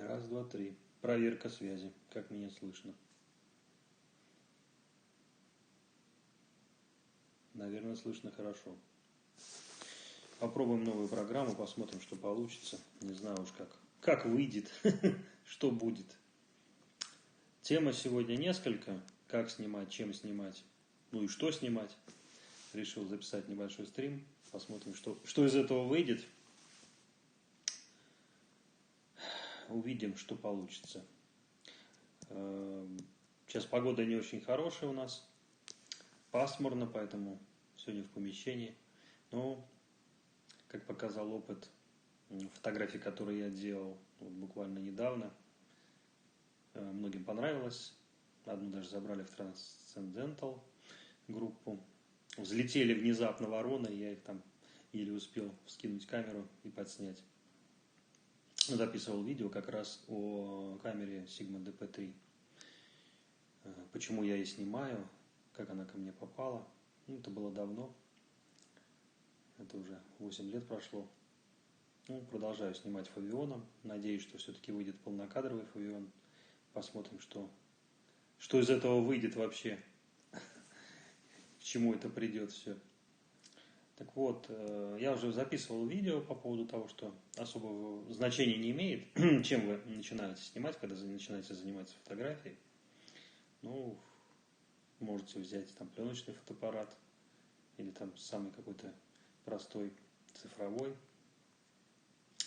Раз, два, три. Проверка связи. Как меня слышно? Наверное, слышно хорошо. Попробуем новую программу, посмотрим, что получится. Не знаю уж как выйдет, что будет. Тема сегодня несколько. Как снимать, чем снимать, ну и что снимать. Решил записать небольшой стрим. Посмотрим, что из этого выйдет. Увидим, что получится. Сейчас погода не очень хорошая у нас. Пасмурно, поэтому сегодня в помещении. Но, как показал опыт фотографий, которые я делал буквально недавно, многим понравилось. Одну даже забрали в Transcendental группу. Взлетели внезапно вороны, я их там еле успел вскинуть камеру и подснять. Записывал видео как раз о камере Sigma DP3. Почему я ее снимаю, как она ко мне попала. Это было давно. Это уже 8 лет прошло. Продолжаю снимать фавионом. Надеюсь, что все-таки выйдет полнокадровый фавион. Посмотрим, что из этого выйдет вообще. К чему это придет все. Так вот, я уже записывал видео по поводу того, что особого значения не имеет, чем вы начинаете снимать, когда начинаете заниматься фотографией. Можете взять там пленочный фотоаппарат или там самый какой-то простой цифровой.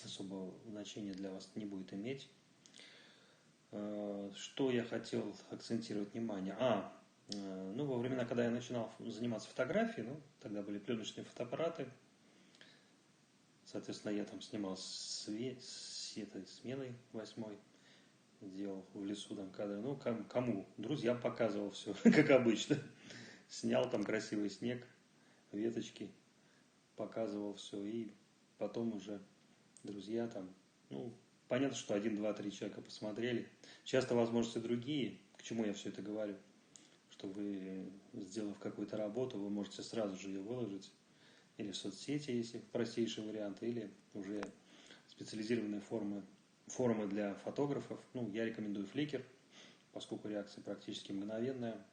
Особого значения для вас не будет иметь. Что я хотел акцентировать внимание? Во времена, когда я начинал заниматься фотографией, тогда были пленочные фотоаппараты. Соответственно, я там снимал с этой сменой 8-й, делал в лесу там кадры. Кому? Друзьям показывал все, как обычно. Снял там красивый снег, веточки, показывал все. И потом уже друзья там, понятно, что 1, 2, 3 человека посмотрели. Часто возможности другие. К чему я все это говорю? Что вы, сделав какую-то работу, вы можете сразу же ее выложить. Или в соцсети, если простейший вариант, или уже специализированные форумы для фотографов. Я рекомендую Flickr, поскольку реакция практически мгновенная.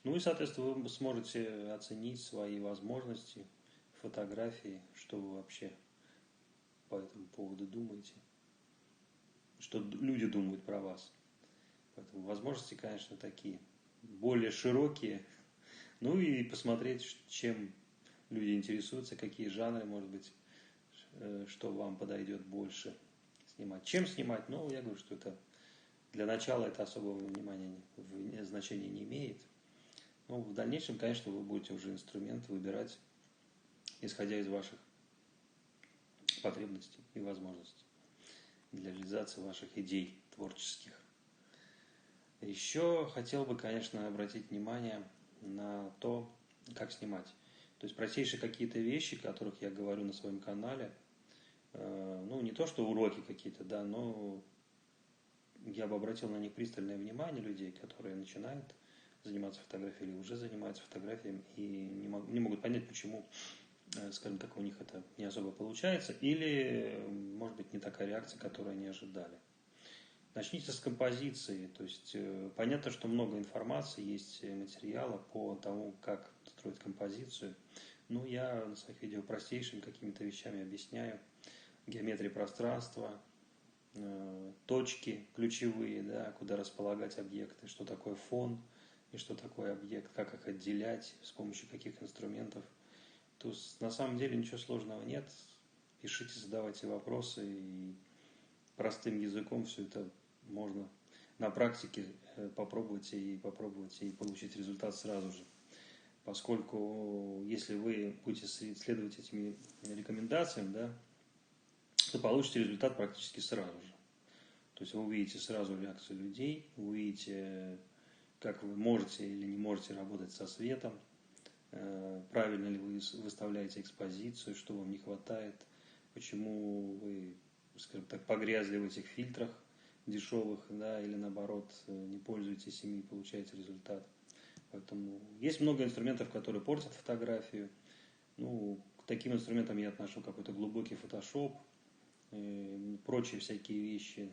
И, соответственно, вы сможете оценить свои возможности фотографии, что вы вообще по этому поводу думаете, что люди думают про вас. Поэтому возможности, конечно, такие более широкие. И посмотреть, чем люди интересуются, какие жанры, может быть, что вам подойдет больше снимать. Чем снимать? Я говорю, что это для начала это особого значения не имеет. В дальнейшем, конечно, вы будете уже инструмент выбирать, исходя из ваших потребностей и возможностей для реализации ваших идей творческих. Еще хотел бы, конечно, обратить внимание на то, как снимать. То есть простейшие какие-то вещи, о которых я говорю на своем канале, не то что уроки какие-то, да, но я бы обратил на них пристальное внимание людей, которые начинают заниматься фотографией или уже занимаются фотографией и не могут понять, почему, скажем так, у них это не особо получается, или, может быть, не такая реакция, которую они ожидали. Начните с композиции, то есть понятно, что много информации, есть материала по тому, как строить композицию. Я на своих видео простейшими какими-то вещами объясняю. Геометрия пространства, точки ключевые, да, куда располагать объекты, что такое фон и что такое объект, как их отделять, с помощью каких инструментов. То есть на самом деле ничего сложного нет. Пишите, задавайте вопросы, и простым языком все это можно на практике попробовать и получить результат сразу же. Поскольку если вы будете следовать этим рекомендациям, да, то получите результат практически сразу же. То есть вы увидите сразу реакцию людей, увидите, как вы можете или не можете работать со светом, правильно ли вы выставляете экспозицию, что вам не хватает, почему вы, скажем так, погрязли в этих фильтрах дешевых, да, или наоборот не пользуетесь ими и получаете результат. Поэтому есть много инструментов, которые портят фотографию. К таким инструментам я отношу какой-то глубокий Photoshop, прочие всякие вещи,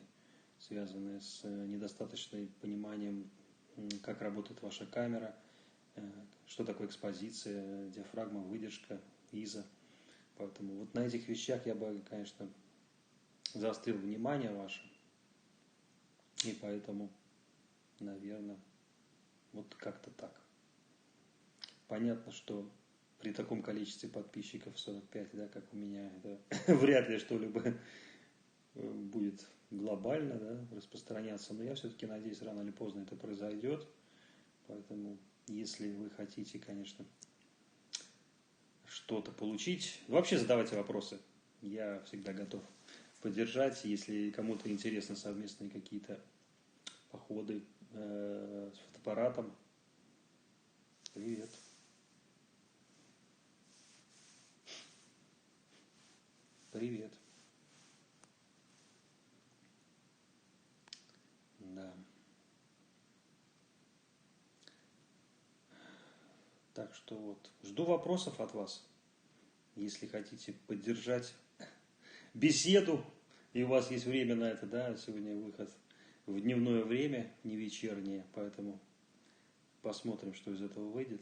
связанные с недостаточным пониманием, как работает ваша камера, что такое экспозиция, диафрагма, выдержка, изо. Поэтому вот на этих вещах я бы, конечно, заострил внимание ваше. И поэтому, наверное, вот как-то так. Понятно, что при таком количестве подписчиков 45, да, как у меня, это вряд ли что-либо будет глобально, да, распространяться. Но я все-таки надеюсь, рано или поздно это произойдет. Поэтому, если вы хотите, конечно, что-то получить, вообще задавайте вопросы. Я всегда готов поддержать. Если кому-то интересны совместные какие-то походы с фотоаппаратом, привет. Привет. Да. Так что вот, жду вопросов от вас. Если хотите поддержать беседу, и у вас есть время на это, да, сегодня выход в дневное время, не вечернее, поэтому посмотрим, что из этого выйдет.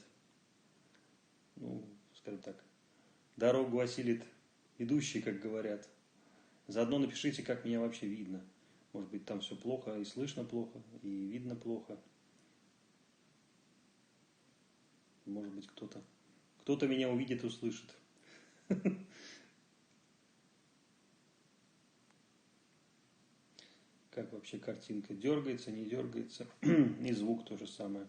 Ну, скажем так, дорогу осилит идущий, как говорят. Заодно напишите, как меня вообще видно. Может быть, там все плохо, и слышно плохо, и видно плохо. Может быть, кто-то меня увидит и услышит. Как вообще картинка дергается, не дергается. И звук то же самое.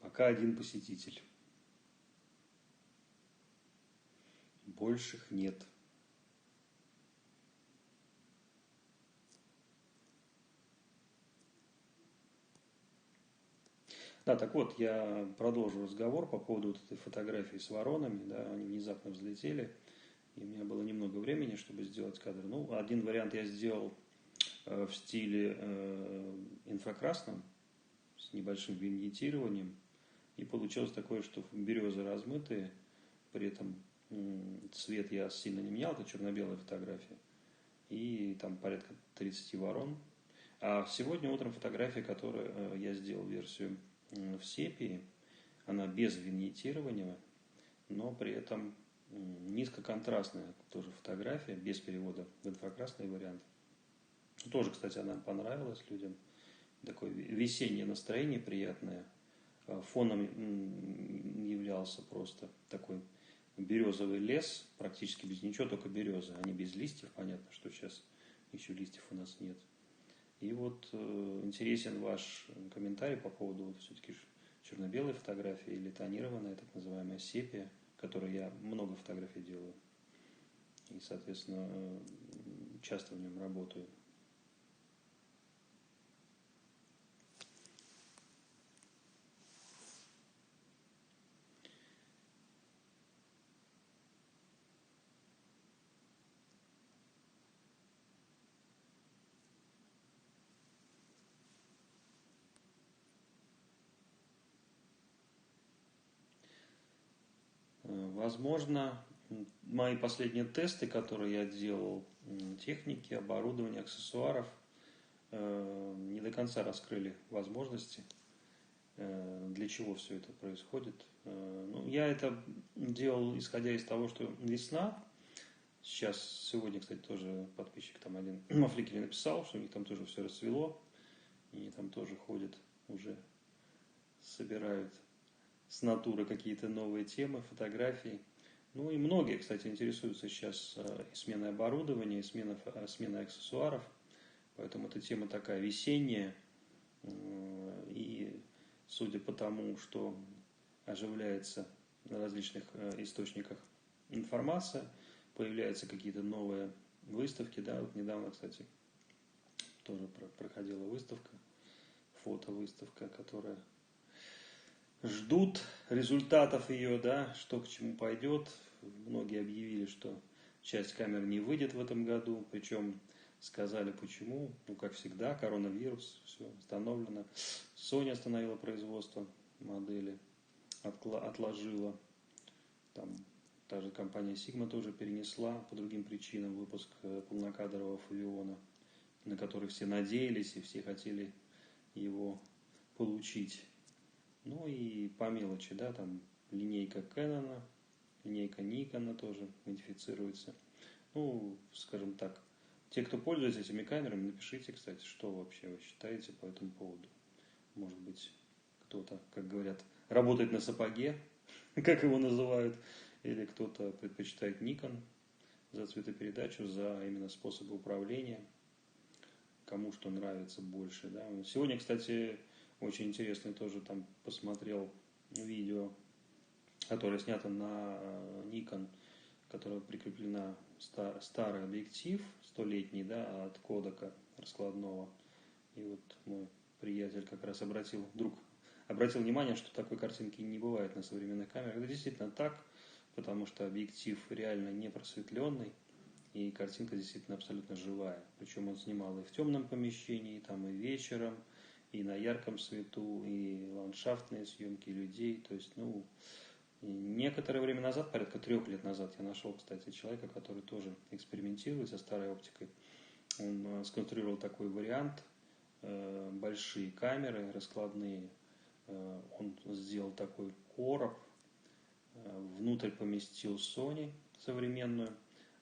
Пока один посетитель. Больших нет. Да, так вот, я продолжу разговор по поводу вот этой фотографии с воронами. Да, они внезапно взлетели. И у меня было немного времени, чтобы сделать кадр. Ну, один вариант я сделал в стиле инфракрасном, с небольшим виньетированием. И получилось такое, что березы размытые, при этом цвет я сильно не менял, это черно-белая фотография. И там порядка 30 ворон. А сегодня утром фотография, которую я сделал версию в сепии, она без виньетирования, но при этом низкоконтрастная тоже фотография, без перевода в инфракрасный вариант. Тоже, кстати, она понравилась людям. Такое весеннее настроение приятное. Фоном являлся просто такой березовый лес, практически без ничего, только березы. Они без листьев, понятно, что сейчас еще листьев у нас нет. И вот интересен ваш комментарий по поводу вот, все-таки черно-белой фотографии или тонированная, так называемая сепия, которой я много фотографий делаю. И, соответственно, часто в нем работаю. Возможно, мои последние тесты, которые я делал, техники, оборудования, аксессуаров, не до конца раскрыли возможности, для чего все это происходит. Ну, я это делал, исходя из того, что весна. Сегодня, кстати, тоже подписчик там один на Фликере написал, что у них там тоже все расцвело. И они там тоже ходят, уже собирают с натуры какие-то новые темы, фотографии. Ну и многие, кстати, интересуются сейчас и сменой оборудования, и сменой аксессуаров. Поэтому эта тема такая весенняя. И судя по тому, что оживляется на различных источниках информация, появляются какие-то новые выставки. Да, вот недавно, кстати, тоже проходила выставка, фотовыставка, которая ждут результатов ее, да, что к чему пойдет. Многие объявили, что часть камер не выйдет в этом году, причем сказали почему. Ну, как всегда, коронавирус, все остановлено. Sony остановила производство модели, отложила. Там та же компания Sigma тоже перенесла по другим причинам выпуск полнокадрового Фавиона, на который все надеялись и все хотели его получить. Ну и по мелочи, да, там линейка Canon, линейка Nikon тоже модифицируется. Ну, скажем так, те, кто пользуется этими камерами, напишите, кстати, что вообще вы считаете по этому поводу. Может быть, кто-то, как говорят, работает на сапоге, как его называют, или кто-то предпочитает Nikon за цветопередачу, за именно способы управления, кому что нравится больше. Да. Сегодня, кстати, очень интересный тоже там посмотрел видео, которое снято на Nikon, которая прикреплена старый объектив, 100-летний, да, от Кодека раскладного. И вот мой приятель как раз обратил внимание, что такой картинки не бывает на современных камерах. Это действительно так, потому что объектив реально не просветленный, и картинка действительно абсолютно живая. Причем он снимал и в темном помещении, там и вечером, и на ярком свету, и ландшафтные съемки людей. То есть, ну, некоторое время назад, порядка 3 лет назад, я нашел, кстати, человека, который тоже экспериментирует со старой оптикой. Он сконструировал такой вариант, большие камеры раскладные, он сделал такой короб, внутрь поместил Sony современную,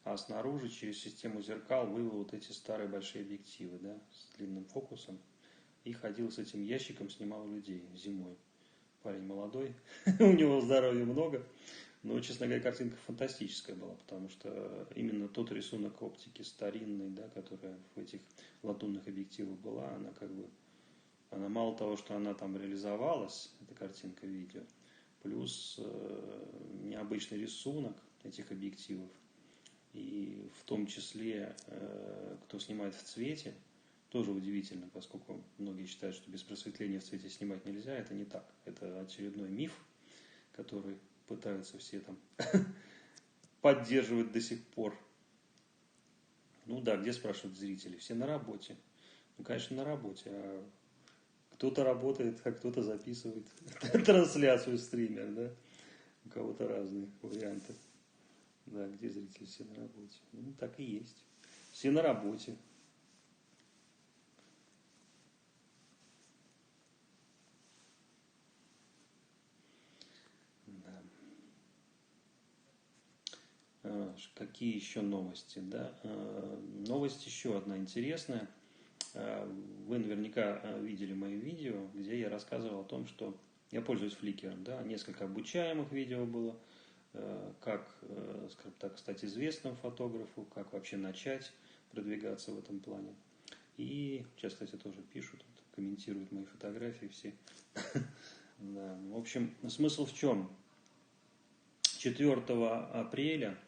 а снаружи через систему зеркал вывел вот эти старые большие объективы, да, с длинным фокусом, и ходил с этим ящиком, снимал людей зимой. Парень молодой, у него здоровья много, но, честно говоря, картинка фантастическая была, потому что именно тот рисунок оптики старинный, да, которая в этих латунных объективах была, она мало того, что она там реализовалась, эта картинка видео, плюс необычный рисунок этих объективов, и в том числе, кто снимает в цвете, тоже удивительно, поскольку многие считают, что без просветления в цвете снимать нельзя. Это не так. Это очередной миф, который пытаются все там поддерживать до сих пор. Ну да, где, спрашивают зрители? Все на работе. Ну, конечно, на работе. А кто-то работает, а кто-то записывает трансляцию стример, да? У кого-то разные варианты. Да, где зрители? Все на работе. Ну, так и есть. Все на работе. Какие еще новости? Да? Новость еще одна интересная. Вы наверняка видели мои видео, где я рассказывал о том, что я пользуюсь Flickr. Да? Несколько обучаемых видео было, как, скажем так, стать известным фотографу, как вообще начать продвигаться в этом плане. И сейчас, кстати, тоже пишут, комментируют мои фотографии все. Да. В общем, смысл в чем? 4 апреля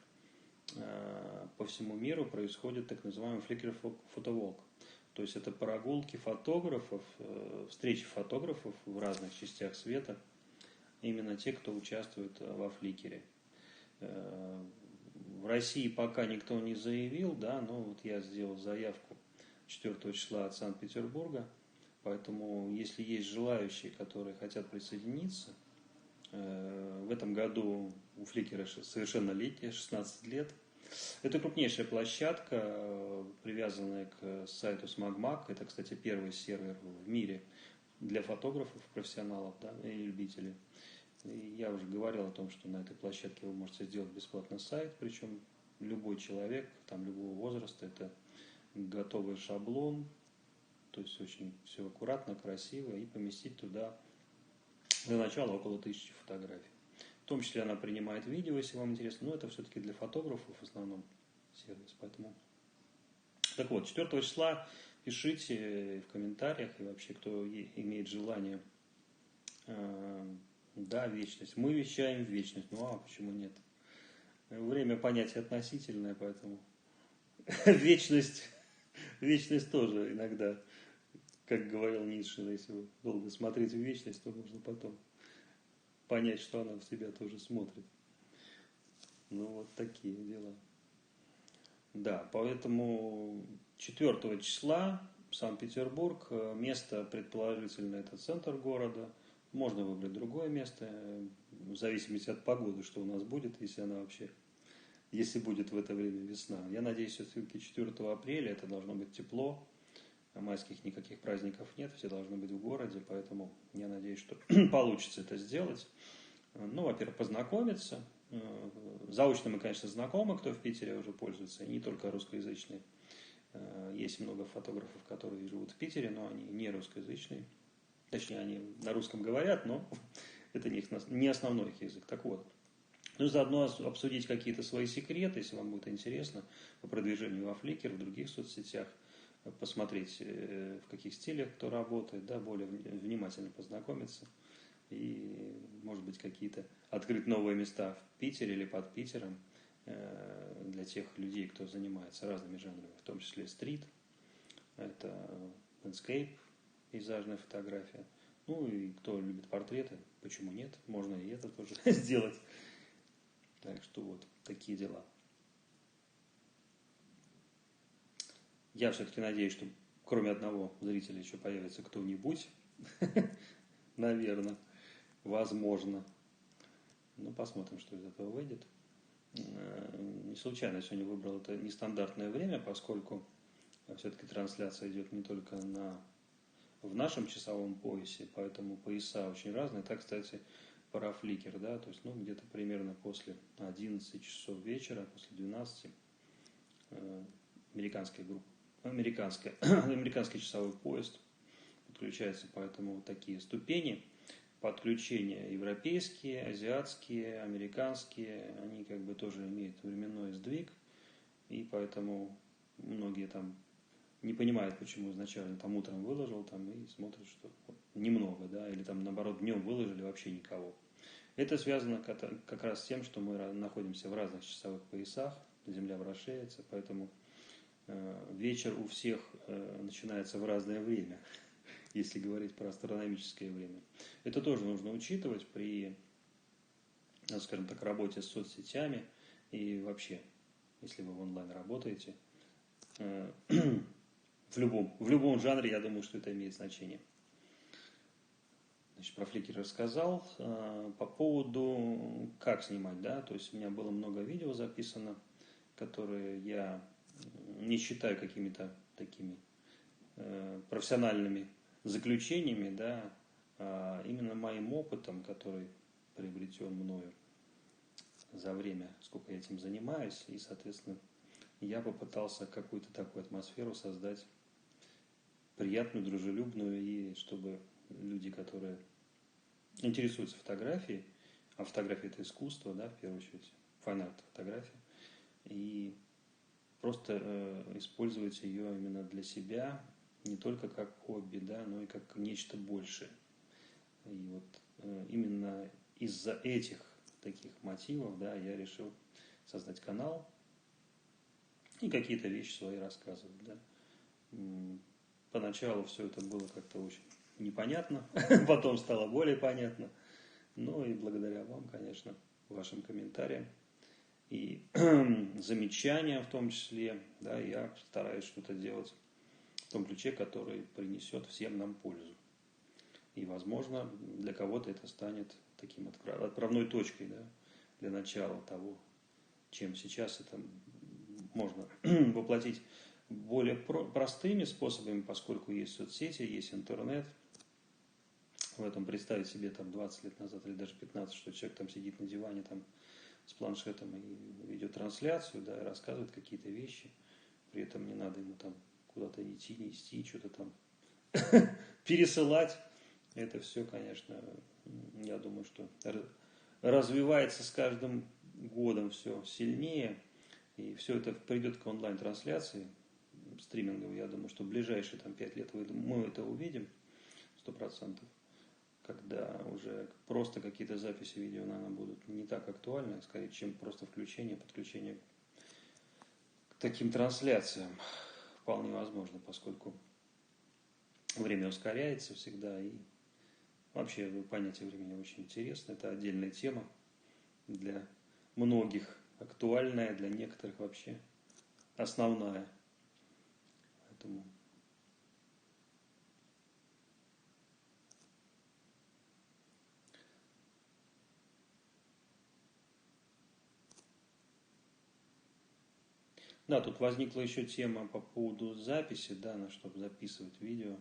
по всему миру происходит так называемый Flickr Photowalk. То есть это прогулки фотографов, встречи фотографов в разных частях света, именно те, кто участвует во Flickr. В России пока никто не заявил, да, но вот я сделал заявку 4 числа от Санкт-Петербурга, поэтому если есть желающие, которые хотят присоединиться, в этом году у Flickr совершеннолетие, 16 лет. Это крупнейшая площадка, привязанная к сайту SmugMag. Это, кстати, первый сервер в мире для фотографов, профессионалов, да, и любителей. И я уже говорил о том, что на этой площадке вы можете сделать бесплатно сайт, причем любой человек, там любого возраста, это готовый шаблон, то есть очень все аккуратно, красиво, и поместить туда для начала около 1000 фотографий. В том числе она принимает видео, если вам интересно, но это все-таки для фотографов в основном сервис. Поэтому... Так вот, 4 числа пишите в комментариях, и вообще, кто имеет желание, да, вечность. Мы вещаем в вечность, ну а почему нет? Время понятие относительное, поэтому вечность тоже иногда, как говорил Ницше, если вы долго смотрите в вечность, то можно потом понять, что она в себя тоже смотрит. Ну, вот такие дела. Да, поэтому 4 числа Санкт-Петербург. Место предположительно это центр города. Можно выбрать другое место, в зависимости от погоды, что у нас будет, если она вообще, если будет в это время весна. Я надеюсь, все-таки 4 апреля это должно быть тепло. Майских никаких праздников нет, все должны быть в городе, поэтому я надеюсь, что получится это сделать. Ну, во-первых, познакомиться. Заочно мы, конечно, знакомы, кто в Питере уже пользуется, и не только русскоязычные. Есть много фотографов, которые живут в Питере, но они не русскоязычные. Точнее, они на русском говорят, но это не основной их язык. Так вот, ну, заодно обсудить какие-то свои секреты, если вам будет интересно, по продвижению во Flickr, в других соцсетях, посмотреть, в каких стилях кто работает, да, более внимательно познакомиться. И, может быть, какие-то открыть новые места в Питере или под Питером для тех людей, кто занимается разными жанрами, в том числе стрит, это landscape, пейзажная фотография. Ну и кто любит портреты, почему нет, можно и это тоже сделать. Так что вот, такие дела. Я все-таки надеюсь, что кроме одного зрителя еще появится кто-нибудь. Наверное. Возможно. Ну, посмотрим, что из этого выйдет. Не случайно сегодня выбрал это нестандартное время, поскольку все-таки трансляция идет не только в нашем часовом поясе, поэтому пояса очень разные. Так, кстати, про Flickr, да, то есть, ну, где-то примерно после 11 часов вечера, после 12, американский часовой поезд подключается, поэтому вот такие ступени подключения европейские, азиатские, американские, они как бы тоже имеют временной сдвиг, и поэтому многие там не понимают, почему изначально там утром выложил, там и смотрят, что вот, немного, да, или там наоборот днем выложили вообще никого. Это связано как раз с тем, что мы находимся в разных часовых поясах, Земля вращается, поэтому вечер у всех начинается в разное время, если говорить про астрономическое время. Это тоже нужно учитывать при, скажем так, работе с соцсетями и вообще, если вы в онлайн работаете. В любом жанре, я думаю, что это имеет значение. Значит, про Flickr рассказал. По поводу, как снимать, да, то есть у меня было много видео записано, которые я не считаю какими-то такими профессиональными заключениями, да, а именно моим опытом, который приобретен мною за время, сколько я этим занимаюсь, и, соответственно, я попытался какую-то такую атмосферу создать, приятную, дружелюбную, и чтобы люди, которые интересуются фотографией, а фотография это искусство, да, в первую очередь, файн-арт фотография, и просто использовать ее именно для себя, не только как хобби, да, но и как нечто большее. И вот именно из-за этих таких мотивов, да, я решил создать канал и какие-то вещи свои рассказывать, да. Поначалу все это было как-то очень непонятно, потом стало более понятно. Ну и благодаря вам, конечно, вашим комментариям и замечаниям в том числе, да, я стараюсь что-то делать в том ключе, который принесет всем нам пользу. И, возможно, для кого-то это станет таким отправной точкой, да, для начала того, чем сейчас это можно воплотить более простыми способами, поскольку есть соцсети, есть интернет. В этом представить себе там 20 лет назад или даже 15, что человек там сидит на диване там с планшетом и ведет трансляцию, да, и рассказывает какие-то вещи. При этом не надо ему там куда-то идти, нести, что-то там пересылать. Это все, конечно, я думаю, что развивается с каждым годом все сильнее. И все это придет к онлайн-трансляции стриминговой. Я думаю, что в ближайшие там, 5 лет мы это увидим 100%. Когда уже просто какие-то записи видео, наверное, будут не так актуальны, скорее, чем просто подключение к таким трансляциям. Вполне возможно, поскольку время ускоряется всегда, и вообще понятие времени очень интересно. Это отдельная тема для многих, актуальная, для некоторых вообще основная. поэтому... Да, тут возникла еще тема по поводу записи, да, на что записывать видео.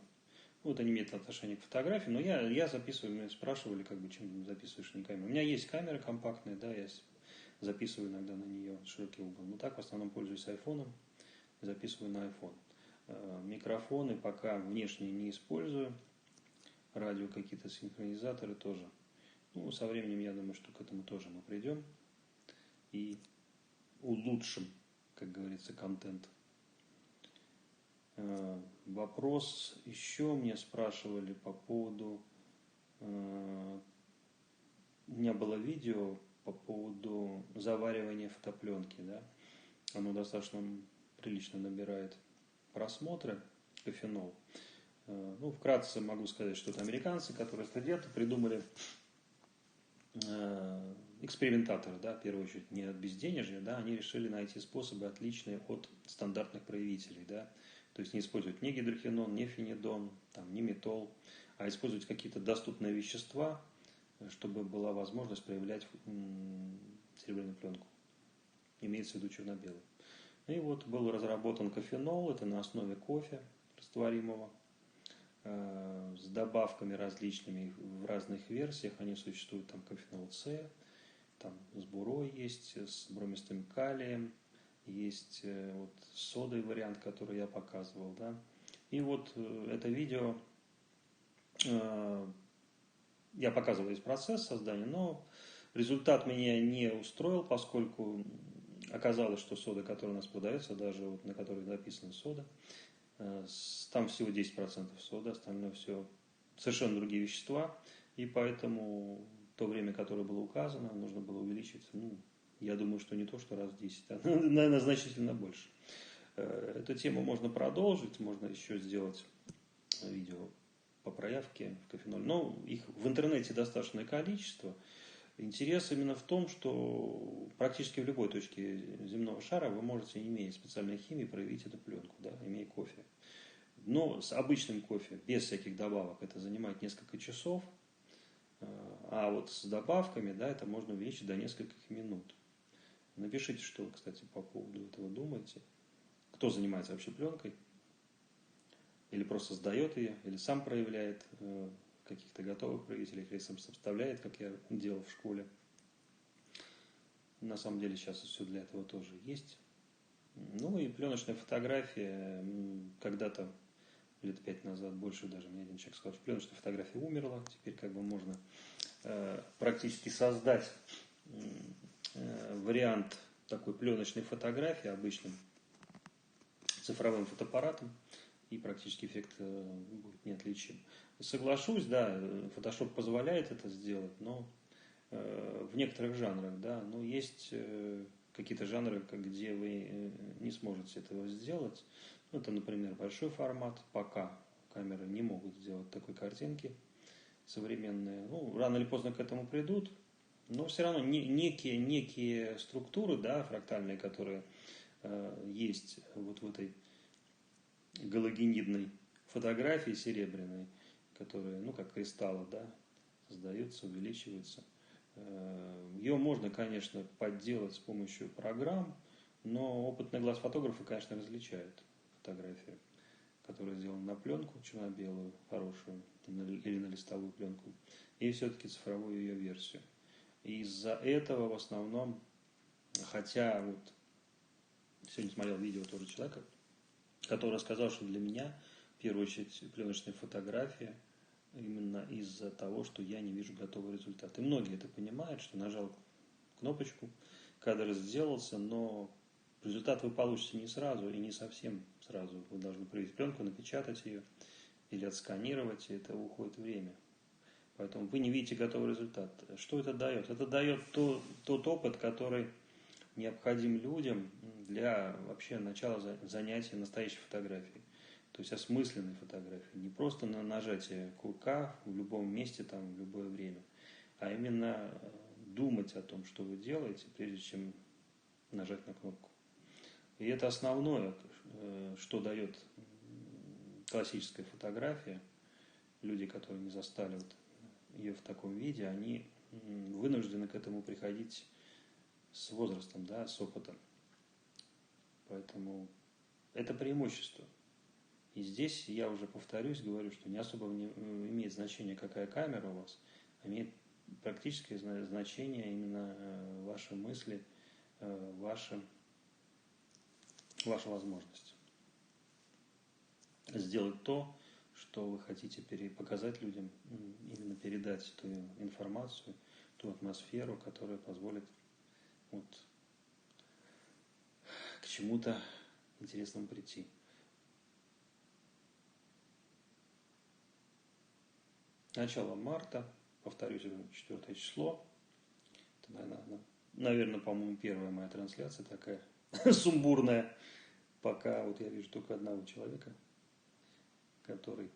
Ну, это не имеет отношения к фотографии, но я записываю, меня спрашивали, как бы, чем записываешь на камеру. У меня есть камера компактная, да, я записываю иногда на нее широкий угол. Но так в основном пользуюсь айфоном, записываю на iPhone. Микрофоны пока внешние не использую, радио какие-то синхронизаторы тоже. Ну, со временем я думаю, что к этому тоже мы придем и улучшим, как говорится, контент. Вопрос еще мне спрашивали по поводу... У меня было видео по поводу заваривания фотопленки, да. Оно достаточно прилично набирает просмотры, кофенол. Ну, вкратце могу сказать, что это американцы, которые студенты придумали экспериментаторы, да, в первую очередь, не от безденежья, да, они решили найти способы, отличные от стандартных проявителей, да, то есть не использовать ни гидрохинон, ни фенидон, там, ни метол, а использовать какие-то доступные вещества, чтобы была возможность проявлять серебряную пленку. Имеется в виду черно-белый. И вот был разработан кофенол, это на основе кофе растворимого, с добавками различными в разных версиях. Они существуют, там кофенол С, там с бурой есть, с бромистым калием, есть вот содовый вариант, который я показывал, да. И вот это видео я показывал весь процесс создания, но результат меня не устроил, поскольку оказалось, что сода, которая у нас продается, даже вот на которой написано сода, там всего 10% соды, остальное все совершенно другие вещества, и поэтому то время, которое было указано, нужно было увеличить, ну, я думаю, что не то, что раз в 10, а, наверное, значительно больше. Эту тему можно продолжить, можно еще сделать видео по проявке в кофеноль. Но их в интернете достаточное количество. Интерес именно в том, что практически в любой точке земного шара вы можете, не имея специальной химии, проявить эту пленку, да, имея кофе. Но с обычным кофе, без всяких добавок, это занимает несколько часов. А вот с добавками, да, это можно увеличить до нескольких минут. Напишите, что вы, кстати, по поводу этого думаете. Кто занимается вообще пленкой? Или просто сдает ее, или сам проявляет каких-то готовых проявителей, или сам составляет, как я делал в школе. На самом деле сейчас все для этого тоже есть. Ну и пленочная фотография. Когда-то, лет 5 назад, больше даже, мне один человек сказал, что пленочная фотография умерла. Теперь как бы можно практически создать вариант такой пленочной фотографии обычным цифровым фотоаппаратом, и практически эффект будет неотличим. Соглашусь, да, Photoshop позволяет это сделать, но в некоторых жанрах, да, но есть какие-то жанры, где вы не сможете этого сделать. Ну, это, например, большой формат, пока камеры не могут сделать такой картинки современные. Ну, рано или поздно к этому придут, но все равно некие структуры, да, фрактальные, которые есть вот в этой галогенидной фотографии серебряной, которые, ну, как кристаллы, да, создаются, увеличиваются. Ее можно, конечно, подделать с помощью программ, но опытный глаз фотографа, конечно, различает фотографию, которая сделана на пленку черно-белую, хорошую, или на листовую пленку, и все-таки цифровую ее версию. И из-за этого в основном, хотя вот сегодня смотрел видео тоже человека, который сказал, что для меня, в первую очередь, пленочная фотография именно из-за того, что я не вижу готовый результат. И многие это понимают, что нажал кнопочку, кадр сделался, но результат вы получите не сразу и не совсем сразу. Вы должны проявить пленку, напечатать ее или отсканировать, и это уходит время. Поэтому вы не видите готовый результат. Что это дает? Это дает тот опыт, который необходим людям для вообще начала занятия настоящей фотографией. То есть осмысленной фотографии. Не просто на нажатие курка в любом месте, там, в любое время, а именно думать о том, что вы делаете, прежде чем нажать на кнопку. И это основное, что дает классическая фотография, люди, которые не застали вот ее в таком виде, они вынуждены к этому приходить с возрастом, да, с опытом. Поэтому это преимущество. И здесь я уже повторюсь, говорю, что не особо имеет значение, какая камера у вас, а имеет практическое значение именно ваши мысли, ваша возможность сделать то, что вы хотите показать людям, именно передать ту информацию, ту атмосферу, которая позволит вот к чему-то интересному прийти. Начало марта, повторюсь, 4 число. Это, наверное, по-моему, первая моя трансляция такая сумбурная. Пока вот я вижу только одного человека, который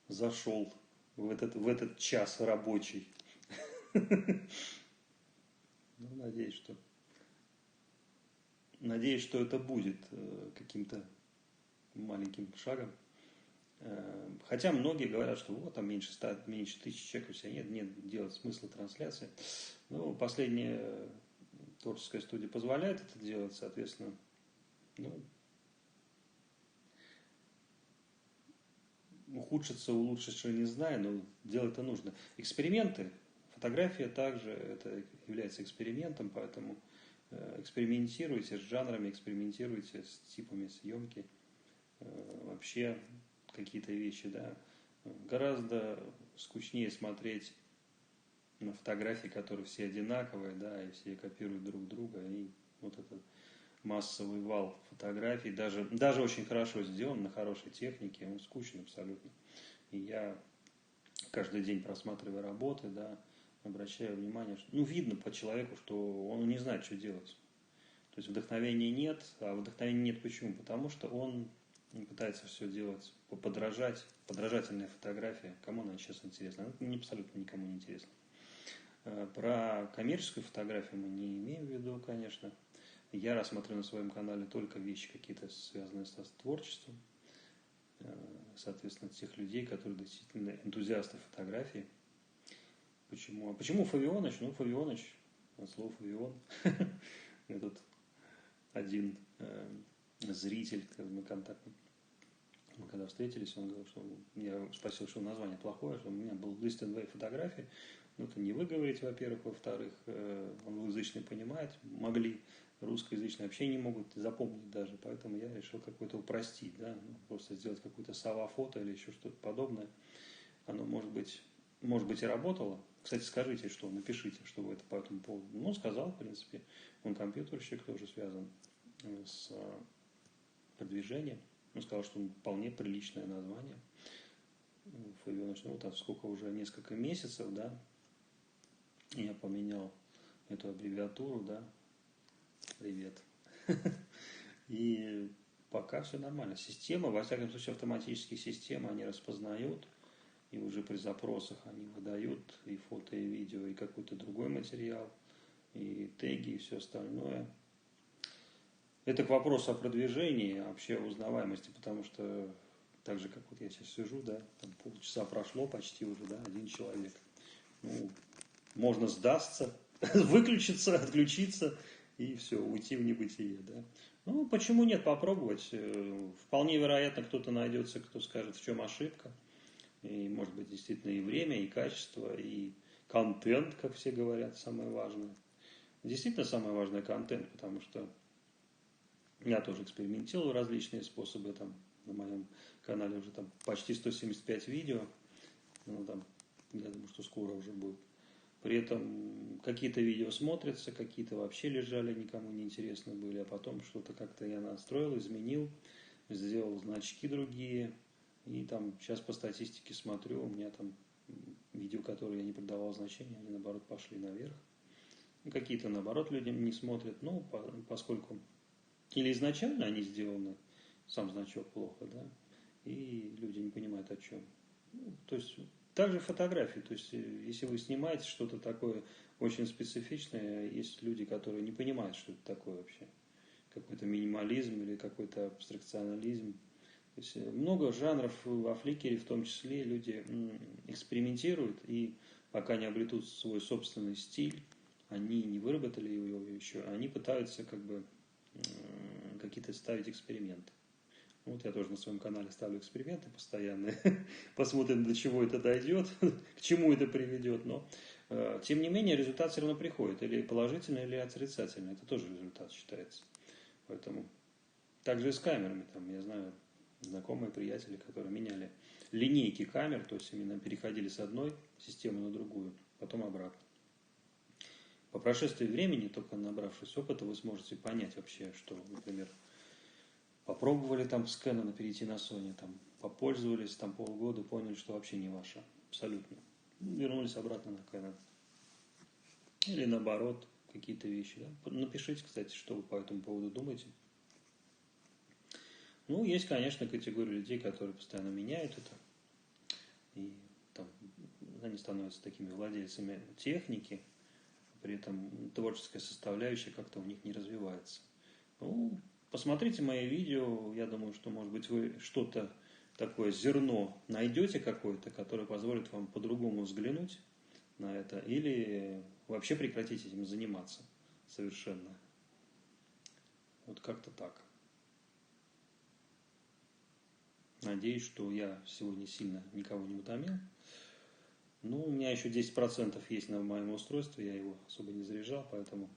зашел в этот час рабочий. Надеюсь, что это будет каким-то маленьким шагом. Хотя многие говорят, что вот там меньше 1000 человек у себя нет делать смысла трансляции. Но последняя творческая студия позволяет это делать, соответственно, ухудшиться, улучшиться не знаю, но делать-то нужно. Эксперименты, фотография также это является экспериментом, поэтому экспериментируйте с жанрами, экспериментируйте с типами съемки, вообще какие-то вещи, да. Гораздо скучнее смотреть на фотографии, которые все одинаковые, да, и все копируют друг друга, и вот этот массовый вал фотографий, даже очень хорошо сделан, на хорошей технике, он скучен абсолютно. И я каждый день, просматривая работы, да, обращаю внимание, что, видно по человеку, что он не знает, что делать. То есть вдохновения нет, а вдохновения нет почему? Потому что он пытается все делать, подражательная фотография. Кому она сейчас интересна? Она абсолютно никому не интересна. Про коммерческую фотографию мы не имеем в виду, конечно. Я рассмотрю на своем канале только вещи какие-то связанные с творчеством. Соответственно, тех людей, которые действительно энтузиасты фотографии. Почему? А почему Фавионыч? Фавионыч, от слова Фавион. Этот один зритель, мы когда встретились, он говорил, что я спросил, что название плохое, что у меня был list and way фотографии. Это не вы говорите, во-первых, во-вторых, он англоязычный понимает, могли, русскоязычные вообще не могут запомнить даже, поэтому я решил какой-то упростить, да, просто сделать какое-то сова-фото или еще что-то подобное. Оно, может быть и работало. Кстати, скажите, что, напишите, что вы это по этому поводу. Сказал, в принципе, он компьютерщик, тоже связан с продвижением. Он сказал, что вполне приличное название. Фавионыч, сколько уже, несколько месяцев, да, я поменял эту аббревиатуру, да, привет. И пока все нормально. Система, во всяком случае, автоматические системы, они распознают, и уже при запросах они выдают и фото, и видео, и какой-то другой материал, и теги, и все остальное. Это к вопросу о продвижении, вообще о узнаваемости, потому что так же, как вот я сейчас сижу, да, там полчаса прошло почти уже, да, один человек. Можно сдастся, выключиться, отключиться и все, уйти в небытие, да. Почему нет, попробовать. Вполне вероятно, кто-то найдется, кто скажет, в чем ошибка. И, может быть, действительно и время, и качество, и контент, как все говорят, самое важное. Действительно, самое важное контент, потому что я тоже экспериментировал различные способы, там, на моем канале уже там почти 175 видео, я думаю, что скоро уже будет. При этом какие-то видео смотрятся, какие-то вообще лежали, никому не интересны были, а потом что-то как-то я настроил, изменил, сделал значки другие, и там сейчас по статистике смотрю, у меня там видео, которые я не придавал значения, они наоборот пошли наверх. Какие-то наоборот людям не смотрят, поскольку или изначально они сделаны, сам значок плохо, да, и люди не понимают о чем. То есть также фотографии, то есть если вы снимаете что-то такое очень специфичное, есть люди, которые не понимают, что это такое вообще. Какой-то минимализм или какой-то абстракционализм. То есть много жанров во Flickr, в том числе люди экспериментируют, и пока не обретут свой собственный стиль, они не выработали его еще, они пытаются как бы какие-то ставить эксперименты. Вот я тоже на своем канале ставлю эксперименты постоянные. Посмотрим, до чего это дойдет, к чему это приведет. Но, тем не менее, результат все равно приходит. Или положительный, или отрицательный. Это тоже результат считается. Поэтому также и с камерами. Там, я знаю знакомые, приятели, которые меняли линейки камер, то есть именно переходили с одной системы на другую, потом обратно. По прошествии времени, только набравшись опыта, вы сможете понять вообще, что, например, попробовали там с Canon перейти на Sony, там, попользовались там полгода, поняли, что вообще не ваше. Абсолютно. Вернулись обратно на Canon. Или наоборот, какие-то вещи. Да? Напишите, кстати, что вы по этому поводу думаете. Ну, есть, конечно, категория людей, которые постоянно меняют это. И там, они становятся такими владельцами техники, при этом творческая составляющая как-то у них не развивается. Ну, посмотрите мои видео, я думаю, что, может быть, вы что-то такое, зерно найдете какое-то, которое позволит вам по-другому взглянуть на это, или вообще прекратить этим заниматься совершенно. Вот как-то так. Надеюсь, что я сегодня сильно никого не утомил. Ну, у меня еще 10% есть на моем устройстве, я его особо не заряжал, поэтому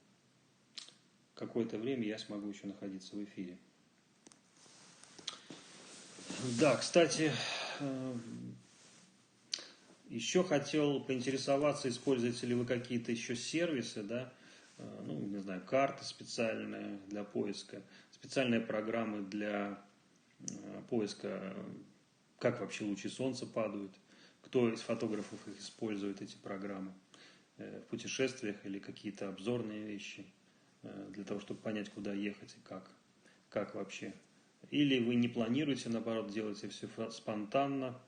какое-то время я смогу еще находиться в эфире. Да, кстати, еще хотел поинтересоваться, используете ли вы какие-то еще сервисы, да, ну, не знаю, карты специальные для поиска, специальные программы для поиска, как вообще лучи солнца падают, кто из фотографов их использует, эти программы, в путешествиях или какие-то обзорные вещи, для того, чтобы понять, куда ехать и как вообще. Или вы не планируете, наоборот, делаете все спонтанно,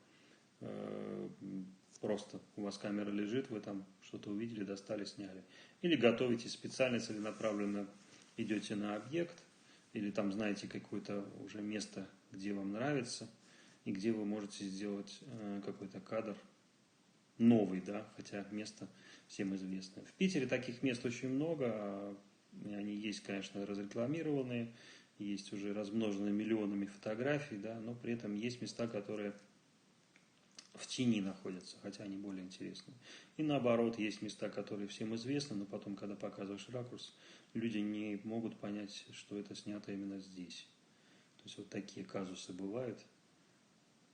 просто у вас камера лежит, вы там что-то увидели, достали, сняли. Или готовите специально, целенаправленно, идете на объект, или там знаете какое-то уже место, где вам нравится, и где вы можете сделать какой-то кадр новый, да, хотя место всем известное. В Питере таких мест очень много, они есть, конечно, разрекламированные, есть уже размноженные миллионами фотографий, да, но при этом есть места, которые в тени находятся, хотя они более интересные. И наоборот, есть места, которые всем известны, но потом, когда показываешь ракурс, люди не могут понять, что это снято именно здесь. То есть вот такие казусы бывают.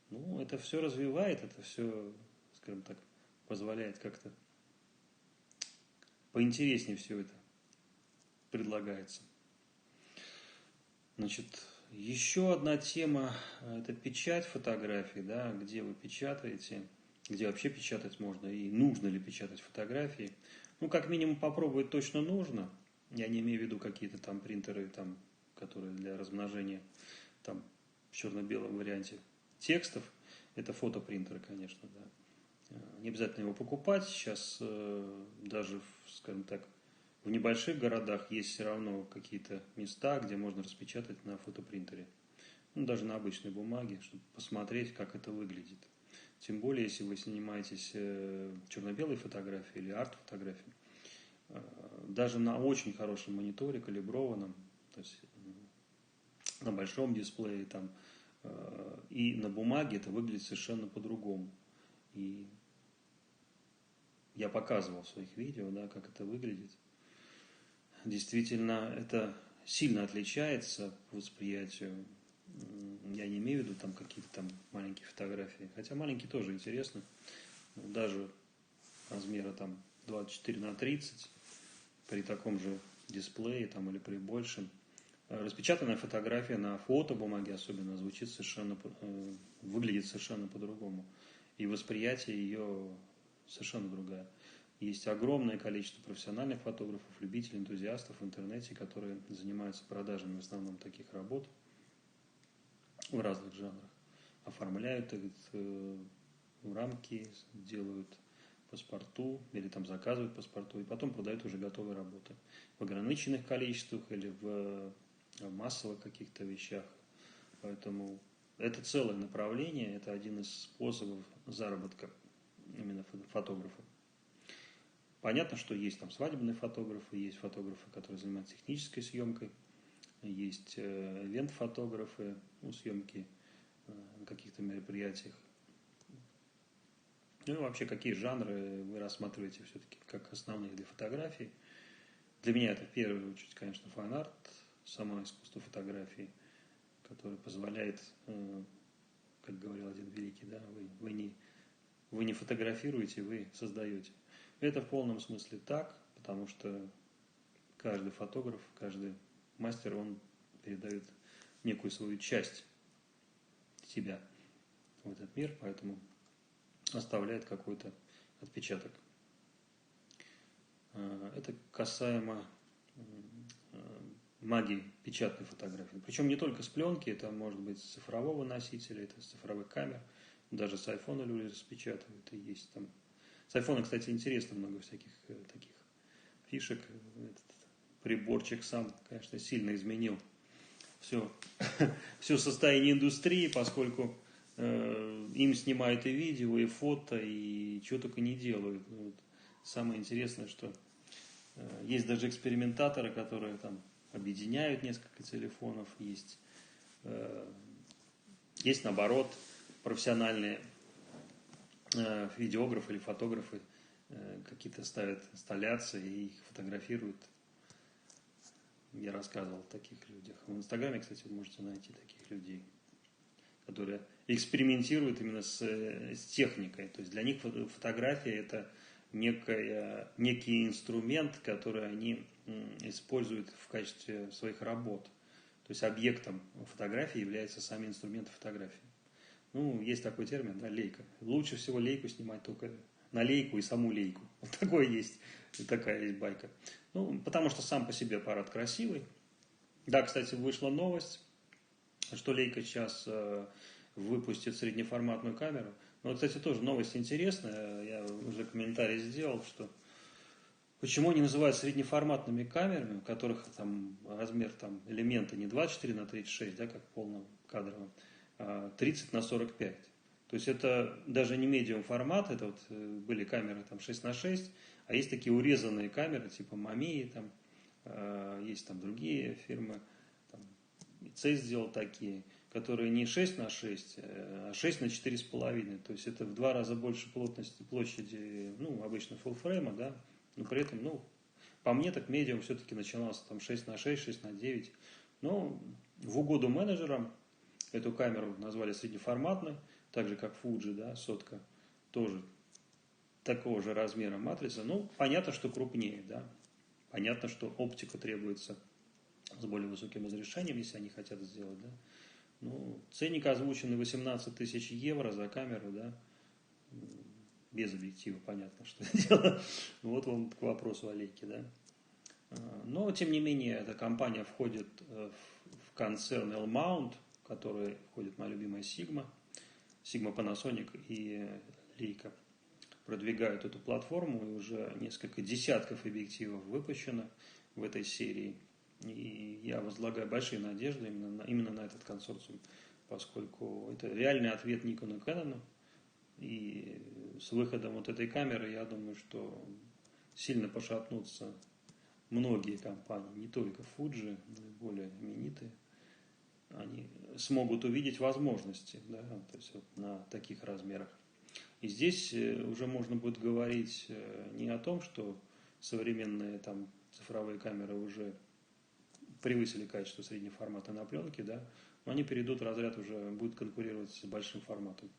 Ну, это все развивает, это все, скажем так, позволяет как-то поинтереснее все это предлагается. Значит, еще одна тема – это печать фотографий, да, где вы печатаете, где вообще печатать можно и нужно ли печатать фотографии. Ну, как минимум попробовать точно нужно. Я не имею в виду какие-то там принтеры, там, которые для размножения там, в черно-белом варианте текстов. Это фотопринтеры, конечно, да. Не обязательно его покупать. Сейчас даже, скажем так, в небольших городах есть все равно какие-то места, где можно распечатать на фотопринтере. Ну, даже на обычной бумаге, чтобы посмотреть, как это выглядит. Тем более, если вы занимаетесь черно-белой фотографией или арт-фотографией, даже на очень хорошем мониторе, калиброванном, то есть на большом дисплее там, и на бумаге это выглядит совершенно по-другому. И я показывал в своих видео, да, как это выглядит. Действительно, это сильно отличается по восприятию. Я не имею в виду там какие-то там маленькие фотографии, хотя маленькие тоже интересны. Даже размера там 24×30 при таком же дисплее там, или при большем. Распечатанная фотография на фотобумаге особенно звучит совершенно, выглядит совершенно по-другому. И восприятие ее совершенно другое. Есть огромное количество профессиональных фотографов, любителей, энтузиастов в интернете, которые занимаются продажами в основном таких работ в разных жанрах. Оформляют их в рамки, делают паспорту или там заказывают паспорту и потом продают уже готовые работы в ограниченных количествах или в массовых каких-то вещах. Поэтому это целое направление, это один из способов заработка именно фотографа. Понятно, что есть там свадебные фотографы, есть фотографы, которые занимаются технической съемкой, есть ивент-фотографы, съемки на каких-то мероприятиях. Ну и вообще, какие жанры вы рассматриваете все-таки как основные для фотографии? Для меня это в первую очередь, конечно, файн-арт, само искусство фотографии, которое позволяет, как говорил один великий, да, вы не фотографируете, вы создаете. Это в полном смысле так, потому что каждый фотограф, каждый мастер, он передает некую свою часть себя в этот мир, поэтому оставляет какой-то отпечаток. Это касаемо магии печатной фотографии. Причем не только с пленки, это может быть с цифрового носителя, это с цифровых камер, даже с айфона люди распечатывают, и есть там. С айфона, кстати, интересно много всяких таких фишек. Этот приборчик сам, конечно, сильно изменил все состояние индустрии, поскольку им снимают и видео, и фото, и чего только не делают. Вот. Самое интересное, что есть даже экспериментаторы, которые там объединяют несколько телефонов, есть наоборот профессиональные видеографы или фотографы, какие-то ставят инсталляции и их фотографируют. Я рассказывал о таких людях. В Инстаграме, кстати, вы можете найти таких людей, которые экспериментируют именно с техникой. То есть для них фотография – это некий инструмент, который они используют в качестве своих работ. То есть объектом фотографии является сами инструменты фотографии. Ну, есть такой термин, да, лейка. Лучше всего лейку снимать только на лейку и саму лейку. Вот такая есть байка. Ну, потому что сам по себе аппарат красивый. Да, кстати, вышла новость, что лейка сейчас выпустит среднеформатную камеру. Но, кстати, тоже новость интересная. Я уже комментарий сделал, что почему они называют среднеформатными камерами, у которых там размер там, элемента не 24:36, да, как полнокадровым, а 30:45. То есть это даже не медиум формат, это вот были камеры там 6:6, а есть такие урезанные камеры типа Mamiya, там, есть там другие фирмы, там, IC сделал такие, которые не 6:6, а 6:4,5. То есть это в 2 раза больше площади, ну, обычно фуллфрейма, да, но при этом, ну, по мне так медиум все-таки начинался там 6:6, 6:9. Но в угоду менеджерам эту камеру назвали среднеформатной, так же как Fuji, да, сотка, тоже такого же размера матрица. Ну, понятно, что крупнее, да. Понятно, что оптика требуется с более высоким разрешением, если они хотят сделать, да. Ну, ценник озвучен 18 тысяч евро за камеру, да. Без объектива, понятно, что дело. Вот вам к вопросу о лейке, да. Но, тем не менее, эта компания входит в концерн L-Mount, в который входит моя любимая Sigma Panasonic и Leica. Продвигают эту платформу, и уже несколько десятков объективов выпущено в этой серии. И я возлагаю большие надежды именно на этот консорциум, поскольку это реальный ответ Nikon и Canon. И с выходом вот этой камеры, я думаю, что сильно пошатнутся многие компании, не только Fuji, но и более именитые. Они смогут увидеть возможности, да, то есть вот на таких размерах. И здесь уже можно будет говорить не о том, что современные там цифровые камеры уже превысили качество среднего формата на пленке, да, но они перейдут в разряд, уже будут конкурировать с большим форматом.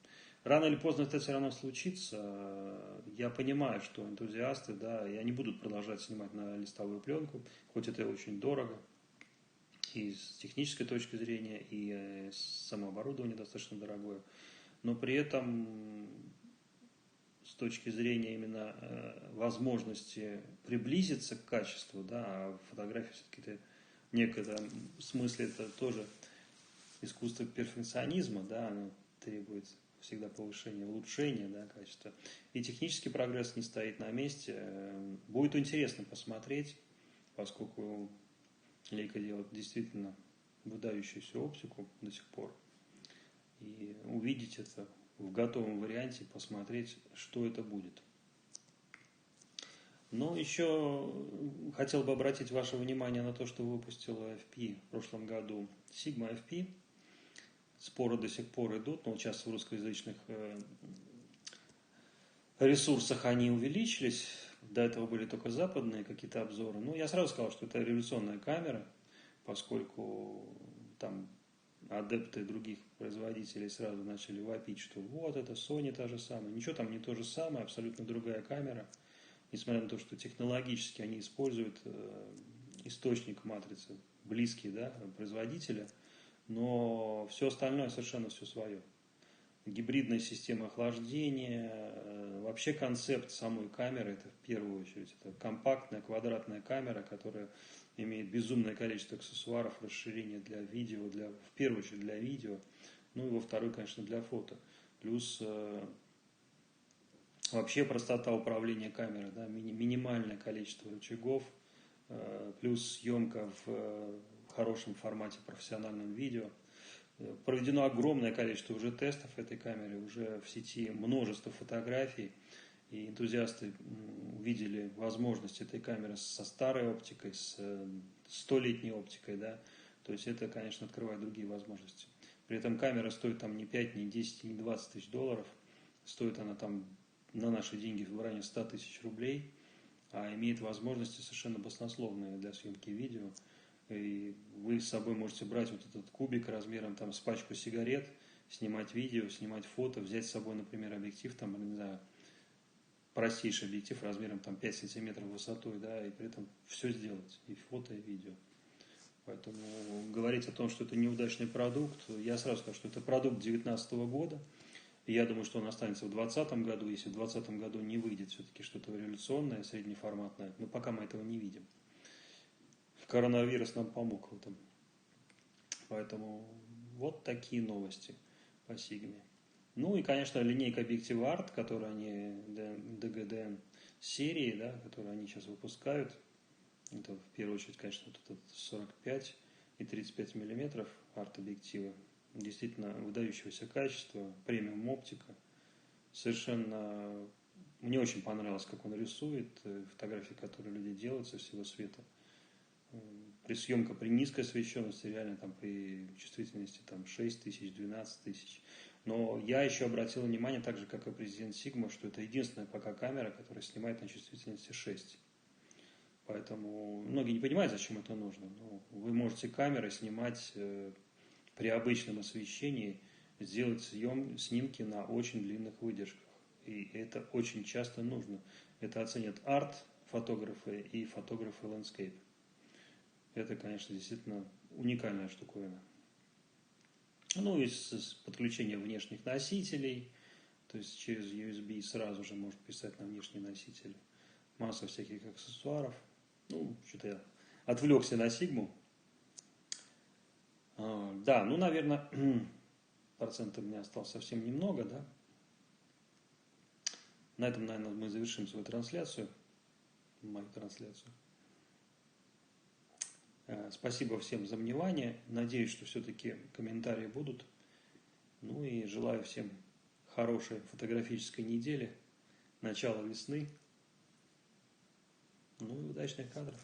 Рано или поздно это все равно случится. Я понимаю, что энтузиасты, да, и они будут продолжать снимать на листовую пленку, хоть это и очень дорого, и с технической точки зрения, и само оборудование достаточно дорогое, но при этом с точки зрения именно возможности приблизиться к качеству, да, а фотография все-таки это в некотором смысле это тоже искусство перфекционизма, да, оно требует всегда повышения, улучшения, да, качества. И технический прогресс не стоит на месте. Будет интересно посмотреть, поскольку Leica делает действительно выдающуюся оптику до сих пор. и увидеть это в готовом варианте, посмотреть, что это будет. Но еще хотел бы обратить ваше внимание на то, что выпустила FP в прошлом году. Sigma FP. Споры до сих пор идут, но сейчас в русскоязычных ресурсах они увеличились. До этого были только западные какие-то обзоры. Но я сразу сказал, что это революционная камера, поскольку там адепты других производителей сразу начали вопить, что вот это Sony та же самая. Ничего там не то же самое, абсолютно другая камера. Несмотря на то, что технологически они используют источник матрицы, близкий, да, производителя, но все остальное совершенно все свое. Гибридная система охлаждения, вообще концепт самой камеры, это в первую очередь, это компактная квадратная камера, которая имеет безумное количество аксессуаров, расширения для видео, в первую очередь для видео, ну и во вторую, конечно, для фото. Плюс вообще простота управления камерой, да, минимальное количество рычагов, плюс съемка в хорошем формате профессиональном видео. Проведено огромное количество уже тестов этой камеры, уже в сети множество фотографий, и энтузиасты увидели возможность этой камеры со старой оптикой, с 100-летней оптикой, да, то есть это, конечно, открывает другие возможности. При этом камера стоит там не 5, не 10, не 20 тысяч долларов, стоит она там на наши деньги в районе 100 тысяч рублей, а имеет возможности совершенно баснословные для съемки видео. И вы с собой можете брать вот этот кубик размером там с пачку сигарет, снимать видео, снимать фото, взять с собой, например, объектив, там, не знаю, простейший объектив размером там 5 сантиметров высотой, да, и при этом все сделать, и фото, и видео. Поэтому говорить о том, что это неудачный продукт, я сразу скажу, что это продукт 2019 года. И я думаю, что он останется в 2020 году, если в 2020 году не выйдет все-таки что-то революционное, среднеформатное. Но пока мы этого не видим. Коронавирус нам помог в этом. Поэтому вот такие новости по Sigma. Ну и, конечно, линейка объектива ART, которую они, DGDN серии, да, которую они сейчас выпускают. Это в первую очередь, конечно, вот этот 45 и 35 миллиметров арт-объективы. Действительно выдающегося качества, премиум оптика. Совершенно мне очень понравилось, как он рисует, фотографии, которые люди делают со всего света. Съемка при низкой освещенности, реально там при чувствительности там 6 тысяч, 12 тысяч. Но я еще обратил внимание, так же как и президент Sigma, что это единственная пока камера, которая снимает на чувствительности 6. Поэтому многие не понимают, зачем это нужно. Но вы можете камерой снимать при обычном освещении, сделать снимки на очень длинных выдержках. И это очень часто нужно. Это оценят арт-фотографы и фотографы landscape. Это, конечно, действительно уникальная штуковина. Ну и с подключением внешних носителей, то есть через USB сразу же можно писать на внешние носители. Масса всяких аксессуаров. Ну, что-то я отвлекся на Sigma. Да, ну, наверное, процентов у меня осталось совсем немного, да. На этом, наверное, мы завершим свою трансляцию, мою трансляцию. Спасибо всем за внимание. Надеюсь, что все-таки комментарии будут. Ну и желаю всем хорошей фотографической недели, начала весны. Ну и удачных кадров.